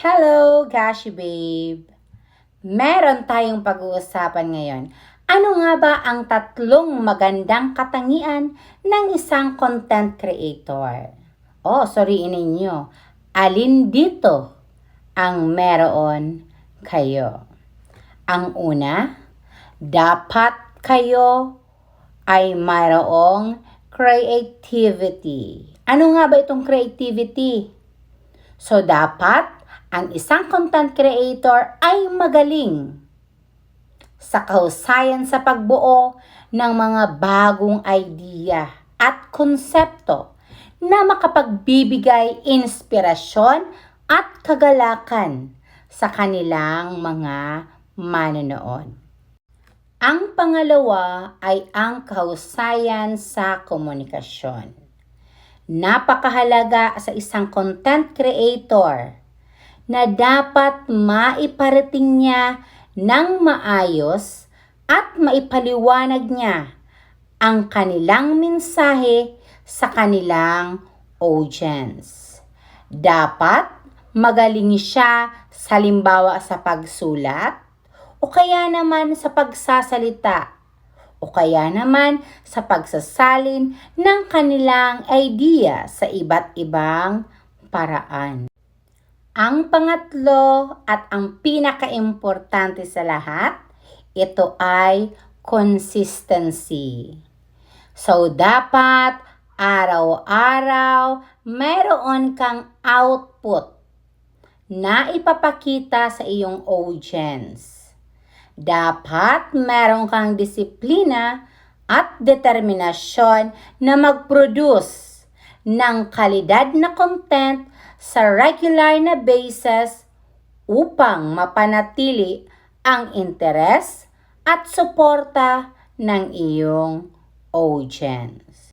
Hello, Gashi Babe! Meron tayong pag-uusapan ngayon. Ano nga ba ang tatlong magandang katangian ng isang content creator? Soriin ninyo. Alin dito ang meron kayo? Ang una, dapat kayo ay mayroong creativity. Ano nga ba itong creativity? So, dapat ang isang content creator ay magaling sa kahusayan sa pagbuo ng mga bagong idea at konsepto na makapagbibigay inspirasyon at kagalakan sa kanilang mga manonood. Ang pangalawa ay ang kahusayan sa komunikasyon. Napakahalaga sa isang content creator na dapat maiparating niya ng maayos at maipaliwanag niya ang kanilang mensahe sa kanilang audience. Dapat magaling siya sa halimbawa sa pagsulat o kaya naman sa pagsasalita o kaya naman sa pagsasalin ng kanilang idea sa iba't ibang paraan. Ang pangatlo at ang pinaka-importante sa lahat, ito ay consistency. So, dapat araw-araw mayroon kang output na ipapakita sa iyong audience. Dapat meron kang disiplina at determinasyon na mag-produce ng kalidad na content sa regular na basis upang mapanatili ang interes at suporta ng iyong audience.